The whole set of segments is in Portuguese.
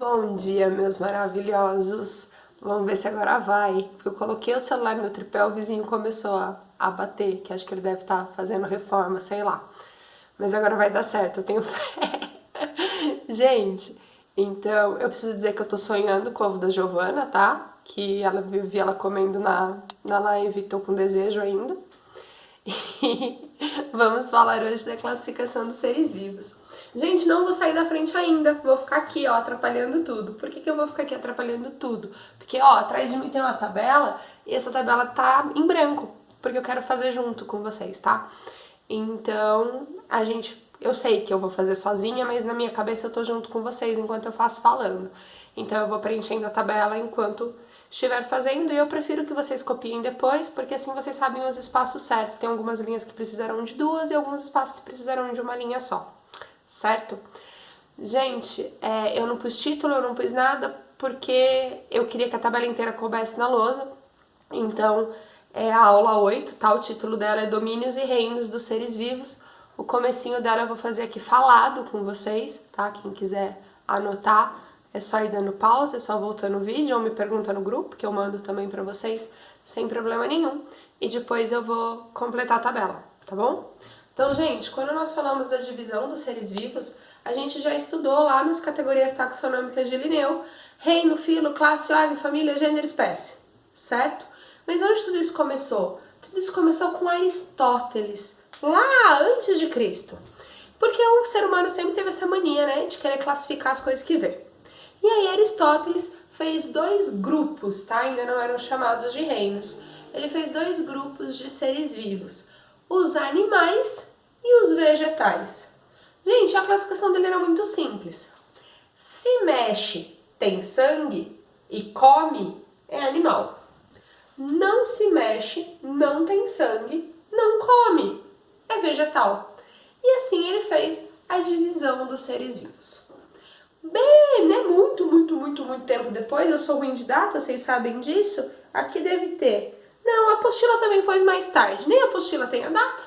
Bom dia, meus maravilhosos. Vamos ver se agora vai. Eu coloquei o celular no tripé, o vizinho começou a bater, que acho que ele deve estar fazendo reforma, sei lá. Mas agora vai dar certo, eu tenho fé. Gente, então eu preciso dizer que eu tô sonhando com o ovo da Giovana, tá? Que eu vi ela comendo na live, tô com desejo ainda. E vamos falar hoje da classificação dos seres vivos. Gente, não vou sair da frente ainda, vou ficar aqui, ó, atrapalhando tudo. Por que eu vou ficar aqui atrapalhando tudo? Porque, ó, atrás de mim tem uma tabela e essa tabela tá em branco, porque eu quero fazer junto com vocês, tá? Então, eu sei que eu vou fazer sozinha, mas na minha cabeça eu tô junto com vocês enquanto eu faço falando. Então eu vou preenchendo a tabela enquanto estiver fazendo e eu prefiro que vocês copiem depois, porque assim vocês sabem os espaços certos. Tem algumas linhas que precisarão de duas e alguns espaços que precisarão de uma linha só, certo? Gente, eu não pus título, eu não pus nada, porque eu queria que a tabela inteira coubesse na lousa. Então, é a aula 8, tá? O título dela é Domínios e Reinos dos Seres Vivos. O comecinho dela eu vou fazer aqui falado com vocês, tá? Quem quiser anotar, é só ir dando pausa, é só voltando o vídeo ou me pergunta no grupo, que eu mando também pra vocês, sem problema nenhum. E depois eu vou completar a tabela, tá bom? Então, gente, quando nós falamos da divisão dos seres vivos, a gente já estudou lá nas categorias taxonômicas de Linneu, reino, filo, classe, ordem, família, gênero, espécie, certo? Mas onde tudo isso começou? Tudo isso começou com Aristóteles, lá antes de Cristo. Porque o ser humano sempre teve essa mania, né, de querer classificar as coisas que vê. E aí Aristóteles fez dois grupos, tá? Ainda não eram chamados de reinos. Ele fez dois grupos de seres vivos, os animais e os vegetais. Gente, a classificação dele era muito simples. Se mexe, tem sangue e come, é animal. Não se mexe, não tem sangue, não come, é vegetal. E assim ele fez a divisão dos seres vivos. Bem, né, muito tempo depois, eu sou ruim de data, vocês sabem disso, aqui deve ter. Não, a apostila também pôs mais tarde, nem a apostila tem a data.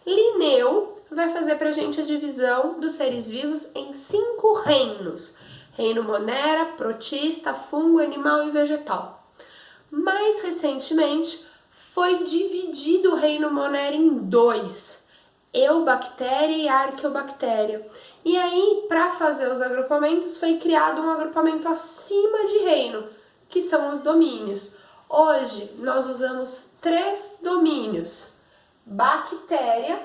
Linneu vai fazer pra gente a divisão dos seres vivos em 5 reinos. Reino monera, protista, fungo, animal e vegetal. Mais recentemente, foi dividido o reino monera em 2, eubactéria e arqueobactéria. E aí, para fazer os agrupamentos, foi criado um agrupamento acima de reino, que são os domínios. Hoje, nós usamos 3 domínios: bactéria,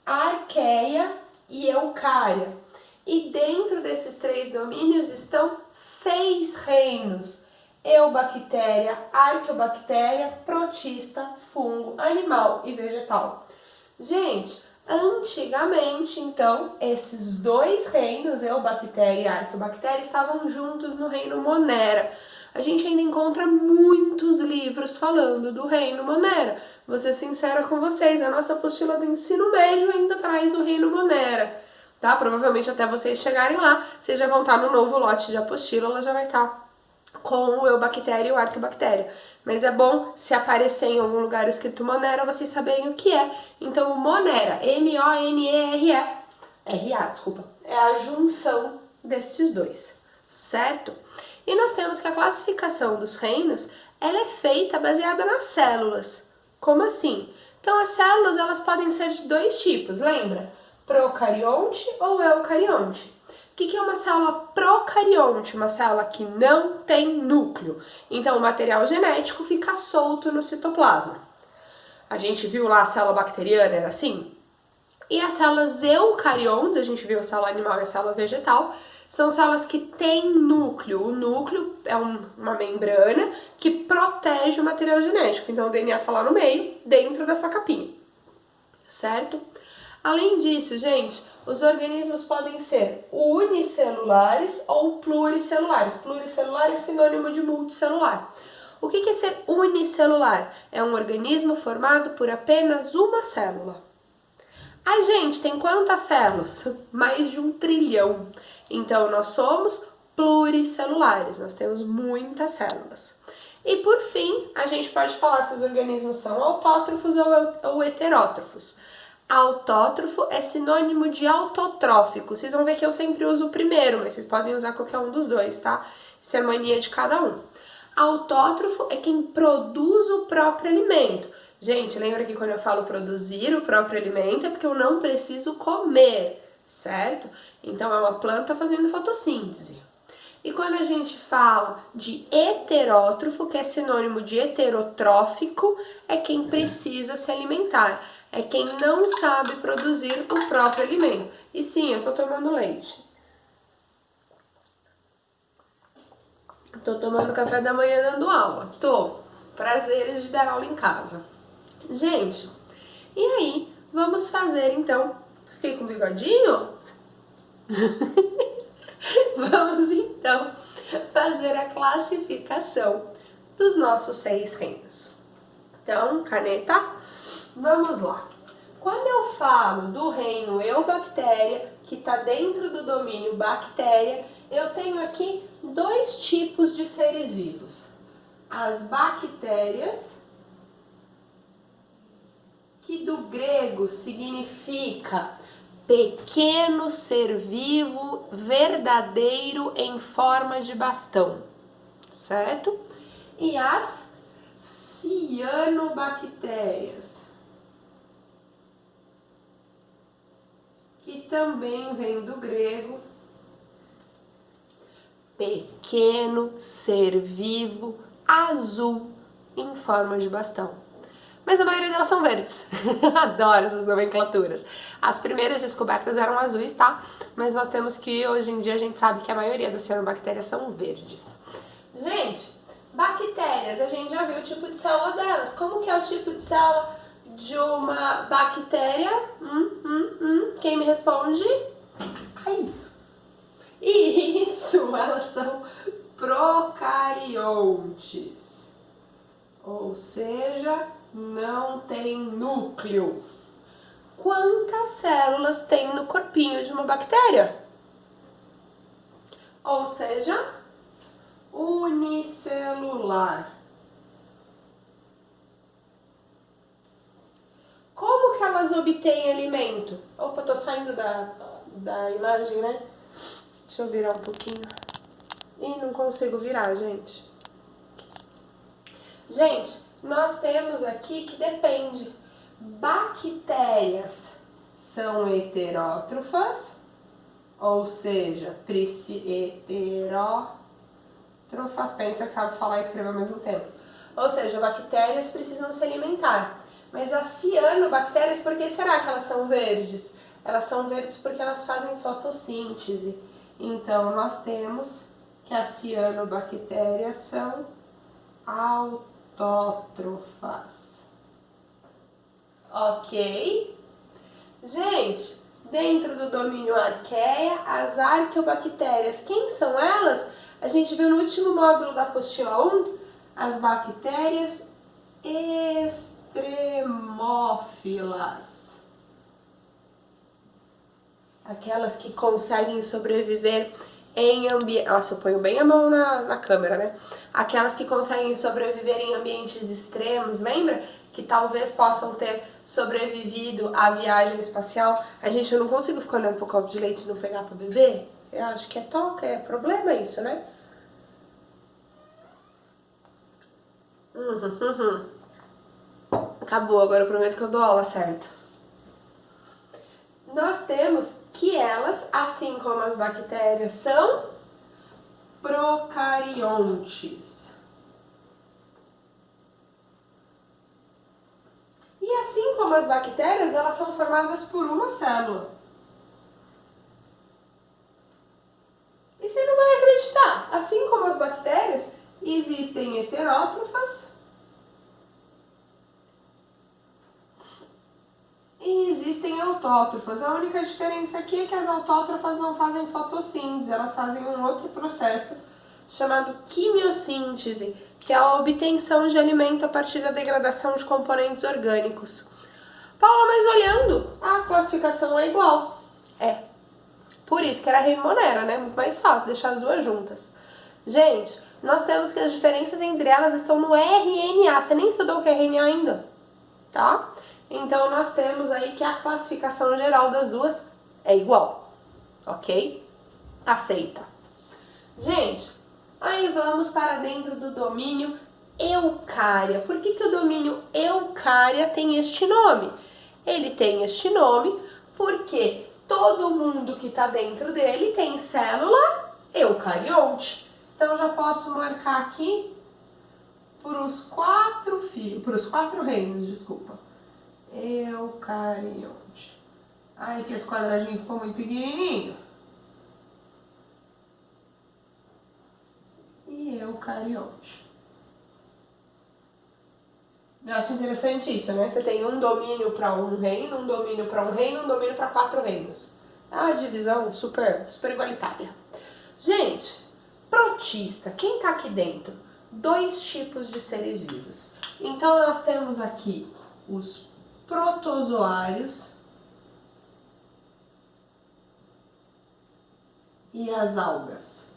arqueia e eucária. E dentro desses 3 domínios estão 6 reinos: eubactéria, arqueobactéria, protista, fungo, animal e vegetal. Gente, antigamente, então, esses 2 reinos, eubactéria e arqueobactéria, estavam juntos no reino monera. A gente ainda encontra muitos livros falando do reino monera. Vou ser sincera com vocês, a nossa apostila do ensino médio ainda traz o reino monera, tá? Provavelmente até vocês chegarem lá, vocês já vão estar no novo lote de apostila, ela já vai estar com o eubactéria e o arqueobactéria. Mas é bom, se aparecer em algum lugar escrito monera, vocês saberem o que é. Então, o monera, M-O-N-E-R-E, desculpa, é a junção destes dois, certo? E nós temos que a classificação dos reinos, ela é feita baseada nas células. Como assim? Então, as células, elas podem ser de 2 tipos, lembra? Procarionte ou eucarionte. O que é uma célula procarionte? Uma célula que não tem núcleo. Então, o material genético fica solto no citoplasma. A gente viu lá a célula bacteriana, era assim? E as células eucariontes, a gente viu a célula animal e a célula vegetal, são células que têm núcleo. O núcleo é uma membrana que protege o material genético. Então, o DNA está lá no meio, dentro dessa capinha, certo? Além disso, gente, os organismos podem ser unicelulares ou pluricelulares. Pluricelular é sinônimo de multicelular. O que é ser unicelular? É um organismo formado por apenas uma célula. A gente tem quantas células? Mais de 1 trilhão. Então, nós somos pluricelulares, nós temos muitas células. E por fim, a gente pode falar se os organismos são autótrofos ou heterótrofos. Autótrofo é sinônimo de autotrófico. Vocês vão ver que eu sempre uso o primeiro, mas vocês podem usar qualquer um dos dois, tá? Isso é mania de cada um. Autótrofo é quem produz o próprio alimento. Gente, lembra que quando eu falo produzir o próprio alimento é porque eu não preciso comer, certo? Então é uma planta fazendo fotossíntese. E quando a gente fala de heterótrofo, que é sinônimo de heterotrófico, é quem precisa se alimentar. É quem não sabe produzir o próprio alimento. E sim, eu tô tomando leite. Tô tomando café da manhã dando aula. Tô. Prazeres de dar aula em casa. Gente, e aí, vamos fazer então... Fiquei com bigodinho? Vamos então fazer a classificação dos nossos 6 reinos. Então, caneta, vamos lá. Quando eu falo do reino Eubactéria, que está dentro do domínio bactéria, eu tenho aqui 2 tipos de seres vivos. As bactérias, que do grego significa pequeno ser vivo verdadeiro em forma de bastão, certo? E as cianobactérias, que também vem do grego pequeno ser vivo azul em forma de bastão. Mas a maioria delas são verdes. Adoro essas nomenclaturas. As primeiras descobertas eram azuis, tá? Mas nós temos que, hoje em dia, a gente sabe que a maioria das cianobactérias são verdes. Gente, bactérias, a gente já viu o tipo de célula delas. Como que é o tipo de célula de uma bactéria? Quem me responde? Ai. Isso, elas são procariontes. Ou seja, não tem núcleo. Quantas células tem no corpinho de uma bactéria? Ou seja, unicelular. Como que elas obtêm alimento? Opa, tô saindo da imagem, né? Deixa eu virar um pouquinho. Ih, não consigo virar, gente. Gente, nós temos aqui que depende. Bactérias são heterótrofas, ou seja, heterótrofas, pensa que sabe falar e escrever ao mesmo tempo. Ou seja, bactérias precisam se alimentar. Mas as cianobactérias, por que será que elas são verdes? Elas são verdes porque elas fazem fotossíntese. Então, nós temos que as cianobactérias são autótrofas. Ok? Gente, dentro do domínio arqueia, as arqueobactérias, quem são elas? A gente viu no último módulo da apostila 1, as bactérias extremófilas. Aquelas que conseguem sobreviver em ambiente... Nossa, eu ponho bem a mão na câmera, né? Aquelas que conseguem sobreviver em ambientes extremos, lembra? Que talvez possam ter sobrevivido à viagem espacial. Gente, eu não consigo ficar olhando pro copo de leite e não pegar pra beber. Eu acho que é problema isso, né? Acabou, agora eu prometo que eu dou aula certo. Nós temos que elas, assim como as bactérias, são procariontes. E assim como as bactérias, elas são formadas por uma célula. E você não vai acreditar, assim como as bactérias, existem heterótrofas e existem autótrofas. A única diferença aqui é que as autótrofas não fazem fotossíntese, elas fazem um outro processo chamado quimiossíntese, que é a obtenção de alimento a partir da degradação de componentes orgânicos. Paula, mas olhando, a classificação é igual. É. Por isso que era reino monera, né? Muito mais fácil deixar as duas juntas. Gente, nós temos que as diferenças entre elas estão no RNA. Você nem estudou o que é RNA ainda, tá? Então, nós temos aí que a classificação geral das duas é igual, ok? Aceita. Gente, aí vamos para dentro do domínio Eucária. Por que o domínio Eucária tem este nome? Ele tem este nome porque todo mundo que está dentro dele tem célula eucarionte. Então, já posso marcar aqui para os quatro reinos, desculpa. Eucarionte. Ai, que esse quadradinho ficou muito pequenininho. E eucarionte. Eu acho interessante isso, né? Você tem um domínio para um reino, um domínio para um reino, um domínio para 4 reinos. É uma divisão super igualitária. Gente, protista, quem tá aqui dentro? 2 tipos de seres vivos. Então, nós temos aqui os protozoários e as algas.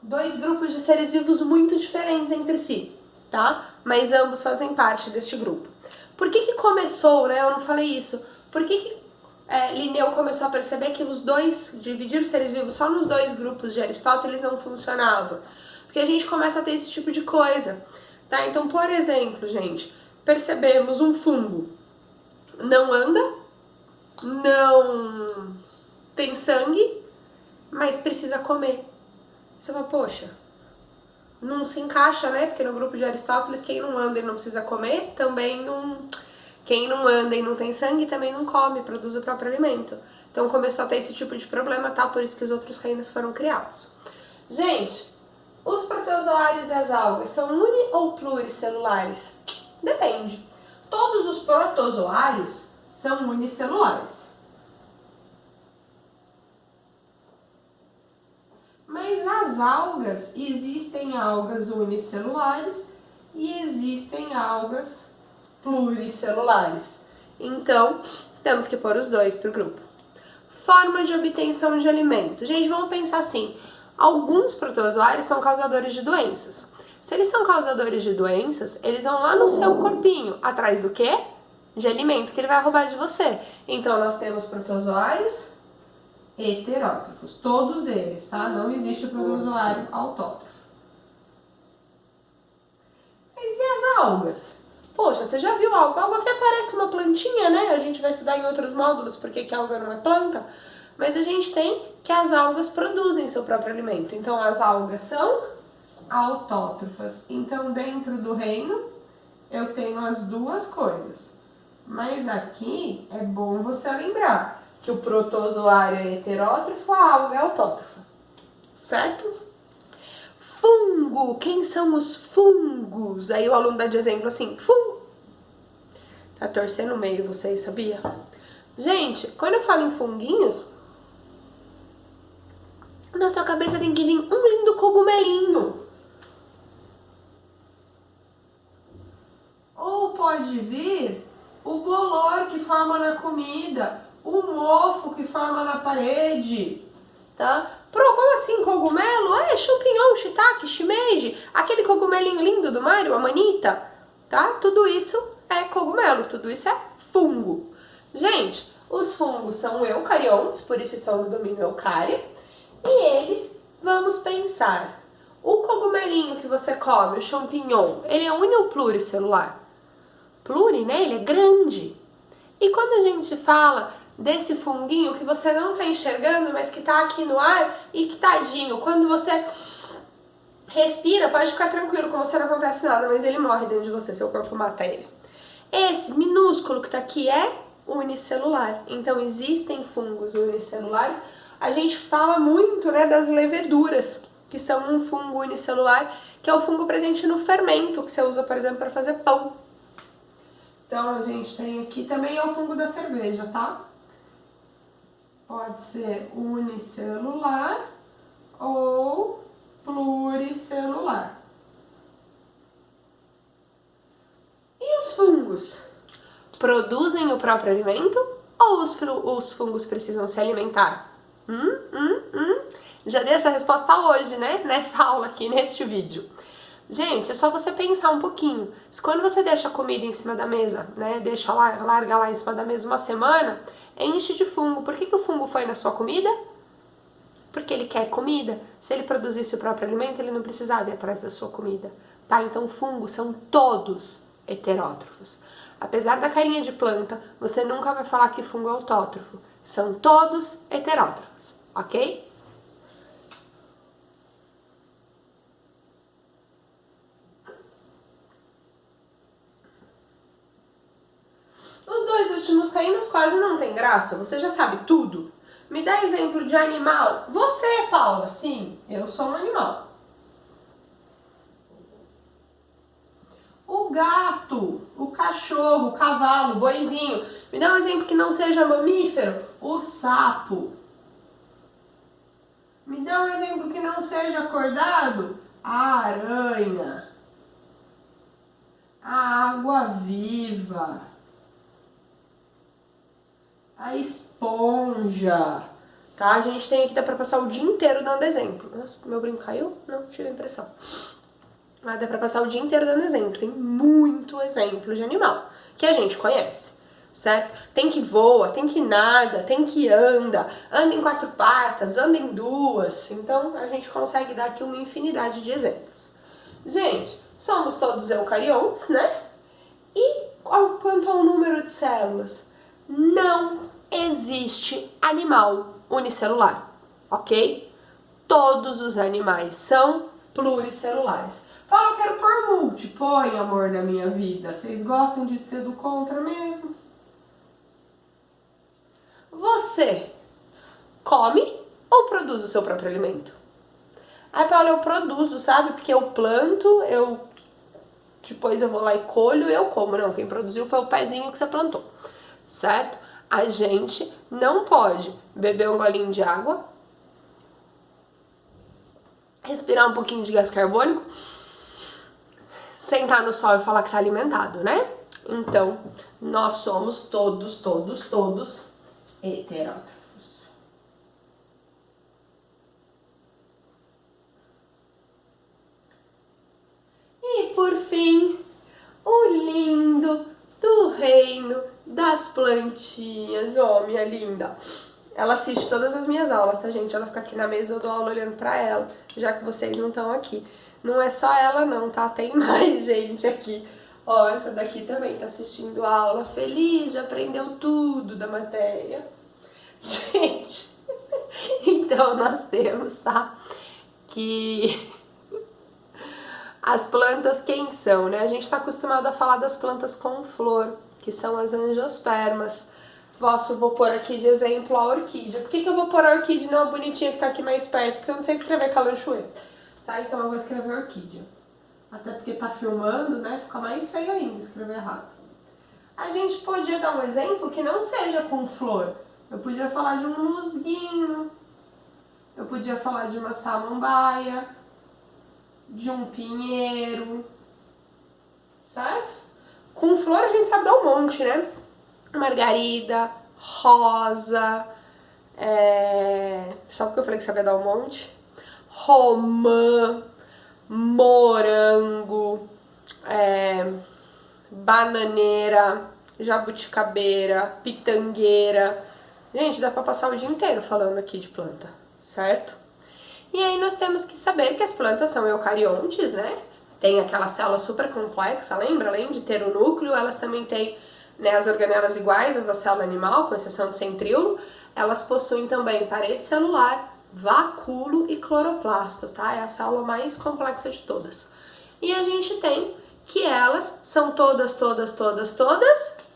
2 grupos de seres vivos muito diferentes entre si, tá? Mas ambos fazem parte deste grupo. Por que começou, né? Eu não falei isso. Por que Linneu começou a perceber que dividir os seres vivos só nos 2 grupos de Aristóteles não funcionava? Porque a gente começa a ter esse tipo de coisa, tá? Então, por exemplo, gente, percebemos um fungo não anda, não tem sangue, mas precisa comer. Você fala, poxa, não se encaixa, né? Porque no grupo de Aristóteles, quem não anda e não precisa comer, também não... Quem não anda e não tem sangue, também não come, produz o próprio alimento. Então começou a ter esse tipo de problema, tá? Por isso que os outros reinos foram criados. Gente, os protozoários e as algas são uni- ou pluricelulares? Depende. Todos os protozoários são unicelulares. Mas as algas, existem algas unicelulares e existem algas pluricelulares. Então, temos que pôr os 2 para o grupo. Forma de obtenção de alimento. Gente, vamos pensar assim. Alguns protozoários são causadores de doenças. Se eles são causadores de doenças, eles vão lá no seu corpinho. Atrás do quê? De alimento que ele vai roubar de você. Então, nós temos protozoários heterótrofos, todos eles, tá? Não existe o protozoário autótrofo. Mas e as algas? Poxa, você já viu alga? Alga até parece uma plantinha, né? A gente vai estudar em outros módulos porque que a alga não é planta. Mas a gente tem que as algas produzem seu próprio alimento. Então, as algas são autótrofas. Então, dentro do reino, eu tenho as 2 coisas. Mas aqui é bom você lembrar que o protozoário é heterótrofo, a alga é autótrofa. Certo? Fungo. Quem são os fungos? Aí o aluno dá de exemplo assim, fungo. Tá torcendo o meio vocês, sabia? Gente, quando eu falo em funguinhos, na sua cabeça tem que vir um lindo cogumelinho. Ou pode vir o bolor que forma na comida, o mofo que forma na parede, tá? Como assim cogumelo? É champignon, shiitake, shimeji, aquele cogumelinho lindo do Mario, a manita, tá? Tudo isso é cogumelo, tudo isso é fungo. Gente, os fungos são eucariontes, por isso estão no domínio Eucária, e eles, vamos pensar, o cogumelinho que você come, o champignon, ele é uni ou pluricelular? Pluri, né? Ele é grande. E quando a gente fala desse funguinho que você não está enxergando, mas que está aqui no ar e que, tadinho, quando você respira, pode ficar tranquilo, com você não acontece nada, mas ele morre dentro de você, seu corpo mata ele. Esse minúsculo que está aqui é unicelular. Então, existem fungos unicelulares. A gente fala muito, né, das leveduras, que são um fungo unicelular, que é o fungo presente no fermento, que você usa, por exemplo, para fazer pão. Então, a gente tem aqui também é o fungo da cerveja, tá? Pode ser unicelular ou pluricelular. E os fungos? Produzem o próprio alimento ou os fungos precisam se alimentar? Já dei essa resposta hoje, né? Nessa aula aqui, neste vídeo. Gente, é só você pensar um pouquinho. Se quando você deixa a comida em cima da mesa, né, deixa lá, larga lá em cima da mesa uma semana, enche de fungo. Por que o fungo foi na sua comida? Porque ele quer comida. Se ele produzisse o próprio alimento, ele não precisava ir atrás da sua comida, tá? Então, fungos são todos heterótrofos. Apesar da carinha de planta, você nunca vai falar que fungo é autótrofo. São todos heterótrofos, ok? Os dois últimos reinos quase não tem graça, você já sabe tudo. Me dá exemplo de animal. Você, Paula, sim, eu sou um animal. O gato, o cachorro, o cavalo, o boizinho. Me dá um exemplo que não seja mamífero. O sapo. Me dá um exemplo que não seja acordado. A aranha. A água-viva. A esponja. Tá? A gente tem aqui, dá pra passar o dia inteiro dando exemplo. Nossa, meu brinco caiu? Não, tive a impressão. Mas dá pra passar o dia inteiro dando exemplo. Tem muito exemplo de animal que a gente conhece, certo? Tem que voa, tem que nada, tem que anda em quatro patas, anda em duas. Então a gente consegue dar aqui uma infinidade de exemplos. Gente, somos todos eucariontes, né? E quanto ao número de células? Não existe animal unicelular, ok? Todos os animais são pluricelulares. Fala, eu quero pôr multi. Põe, amor da minha vida. Vocês gostam de ser do contra mesmo? Você come ou produz o seu próprio alimento? Aí, Paula, eu produzo, sabe? Porque eu planto, depois eu vou lá e colho e eu como. Não, quem produziu foi o pezinho que você plantou, certo? A gente não pode beber um golinho de água, respirar um pouquinho de gás carbônico, sentar no sol e falar que tá alimentado, né? Então, nós somos todos heterótrofos. E por fim, o lindo do reino das plantinhas. Ó, minha linda. Ela assiste todas as minhas aulas, tá, gente? Ela fica aqui na mesa, eu dou aula olhando pra ela, já que vocês não estão aqui. Não é só ela não, tá? Tem mais gente aqui. Ó, essa daqui também tá assistindo a aula feliz, já aprendeu tudo da matéria. Gente, então nós temos, tá? Que as plantas quem são, né? A gente tá acostumado a falar das plantas com flor, que são as angiospermas. Vou pôr aqui de exemplo a orquídea. Por que eu vou pôr a orquídea não a bonitinha que tá aqui mais perto? Porque eu não sei escrever calanchoe. Tá? Então eu vou escrever orquídea. Até porque tá filmando, né? Fica mais feio ainda escrever errado. A gente podia dar um exemplo que não seja com flor. Eu podia falar de um musguinho. Eu podia falar de uma samambaia. De um pinheiro. Certo? Com flor a gente sabe dar um monte, né? Margarida, rosa, só porque eu falei que sabia dar um monte, romã, morango, bananeira, jabuticabeira, pitangueira. Gente, dá pra passar o dia inteiro falando aqui de planta, certo? E aí nós temos que saber que as plantas são eucariontes, né? Tem aquela célula super complexa, lembra? Além de ter o núcleo, elas também têm, né, as organelas iguais às da célula animal, com exceção do centríolo. Elas possuem também parede celular, vacúolo e cloroplasto, tá? É a célula mais complexa de todas. E a gente tem que elas são todas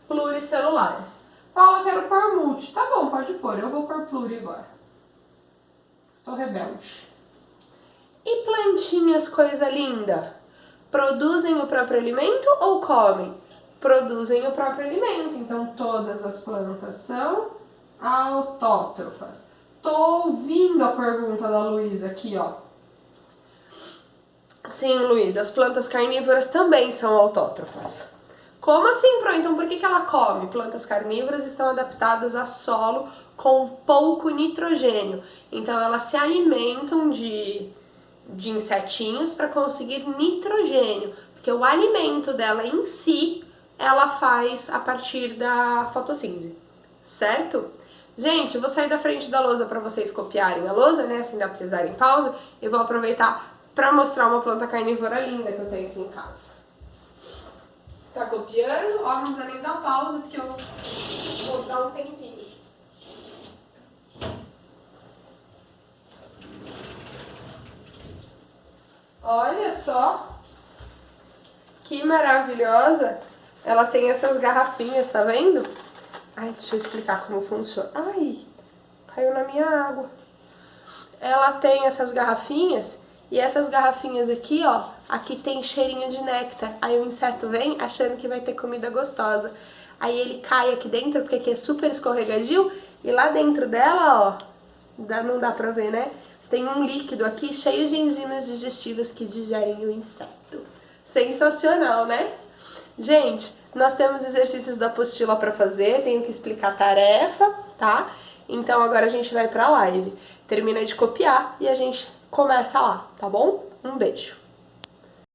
pluricelulares. Paula, quero pôr multi. Tá bom, pode pôr. Eu vou pôr pluri agora. Tô rebelde. E plantinhas, coisa linda? Produzem o próprio alimento ou comem? Produzem o próprio alimento. Então, todas as plantas são autótrofas. Tô ouvindo a pergunta da Luísa aqui, ó. Sim, Luísa, as plantas carnívoras também são autótrofas. Como assim, Pro? Então, por que ela come? Plantas carnívoras estão adaptadas a solo com pouco nitrogênio. Então, elas se alimentam de de insetinhos para conseguir nitrogênio, porque o alimento dela em si, ela faz a partir da fotossíntese, certo? Gente, eu vou sair da frente da lousa para vocês copiarem a lousa, né, assim dá pra vocês darem pausa, e vou aproveitar para mostrar uma planta carnívora linda que eu tenho aqui em casa. Tá copiando? Ó, não precisa nem dar pausa, porque eu vou dar um tempinho. Olha só que maravilhosa. Ela tem essas garrafinhas, tá vendo? Ai, deixa eu explicar como funciona. Ai, caiu na minha água. Ela tem essas garrafinhas e essas garrafinhas aqui, ó, aqui tem cheirinho de néctar. Aí o inseto vem achando que vai ter comida gostosa. Aí ele cai aqui dentro, porque aqui é super escorregadio, e lá dentro dela, ó, não dá pra ver, né? Tem um líquido aqui cheio de enzimas digestivas que digerem o inseto. Sensacional, né? Gente, nós temos exercícios da apostila para fazer, tenho que explicar a tarefa, tá? Então agora a gente vai pra live. Termina de copiar e a gente começa lá, tá bom? Um beijo!